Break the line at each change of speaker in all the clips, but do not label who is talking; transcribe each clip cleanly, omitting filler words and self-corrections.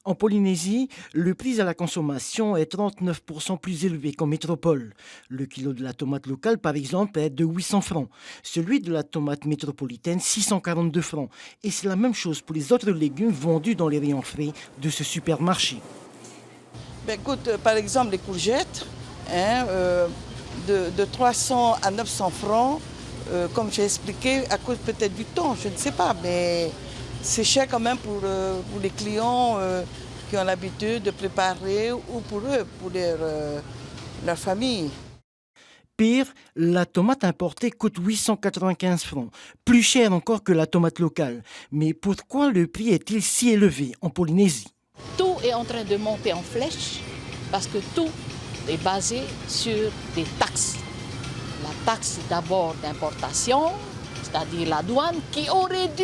En Polynésie, le prix à la consommation est 39% plus élevé qu'en métropole. Le kilo de la tomate locale, par exemple, est de 800 francs. Celui de la tomate métropolitaine, 642 francs. Et c'est la même chose pour les autres légumes vendus dans les rayons frais de ce supermarché.
Ben écoute, par exemple, les courgettes, de 300 à 900 francs, comme j'ai expliqué, à cause peut-être du temps, je ne sais pas, mais c'est cher quand même pour les clients qui ont l'habitude de préparer ou pour eux, pour leur famille.
Pire, la tomate importée coûte 895 francs, plus cher encore que la tomate locale. Mais pourquoi le prix est-il si élevé en Polynésie?
Tout est en train de monter en flèche parce que tout est basé sur des taxes. La taxe d'abord d'importation, c'est-à-dire la douane, qui aurait dû,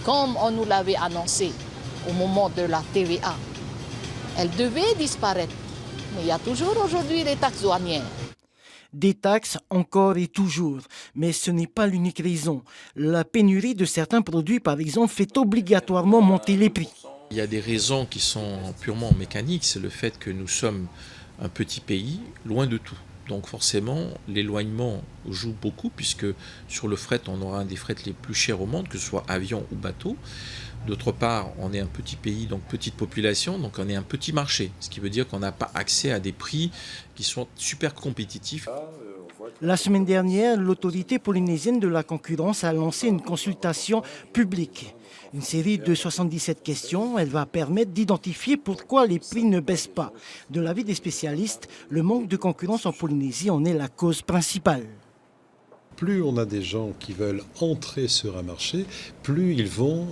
comme on nous l'avait annoncé au moment de la TVA, elle devait disparaître. Mais il y a toujours aujourd'hui les taxes douanières.
Des taxes encore et toujours, mais ce n'est pas l'unique raison. La pénurie de certains produits, par exemple, fait obligatoirement monter les prix.
Il y a des raisons qui sont purement mécaniques, c'est le fait que nous sommes un petit pays, loin de tout. Donc forcément, l'éloignement joue beaucoup, puisque sur le fret, on aura un des frets les plus chers au monde, que ce soit avion ou bateau. D'autre part, on est un petit pays, donc petite population, donc on est un petit marché, ce qui veut dire qu'on n'a pas accès à des prix qui sont super compétitifs.
La semaine dernière, l'autorité polynésienne de la concurrence a lancé une consultation publique. Une série de 77 questions, elle va permettre d'identifier pourquoi les prix ne baissent pas. De l'avis des spécialistes, le manque de concurrence en Polynésie en est la cause principale.
Plus on a des gens qui veulent entrer sur un marché, plus ils vont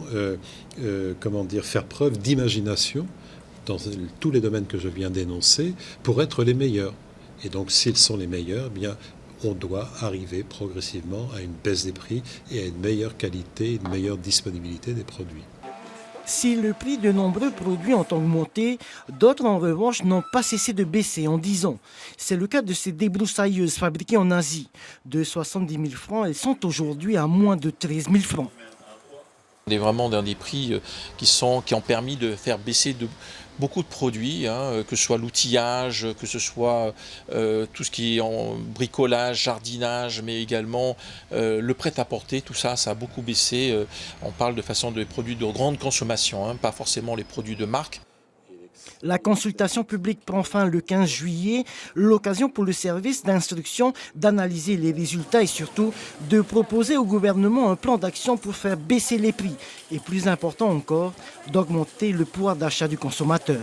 faire preuve d'imagination dans tous les domaines que je viens d'énoncer pour être les meilleurs. Et donc s'ils sont les meilleurs, eh bien, on doit arriver progressivement à une baisse des prix et à une meilleure qualité, une meilleure disponibilité des produits.
Si le prix de nombreux produits ont augmenté, d'autres en revanche n'ont pas cessé de baisser en 10 ans. C'est le cas de ces débroussailleuses fabriquées en Asie. De 70 000 francs, elles sont aujourd'hui à moins de 13 000 francs.
On est vraiment dans des prix qui ont permis de faire baisser beaucoup de produits, que ce soit l'outillage, que ce soit tout ce qui est en bricolage, jardinage, mais également le prêt-à-porter, tout ça, ça a beaucoup baissé. On parle de façon de produits de grande consommation, pas forcément les produits de marque.
La consultation publique prend fin le 15 juillet, l'occasion pour le service d'instruction d'analyser les résultats et surtout de proposer au gouvernement un plan d'action pour faire baisser les prix et plus important encore, d'augmenter le pouvoir d'achat du consommateur.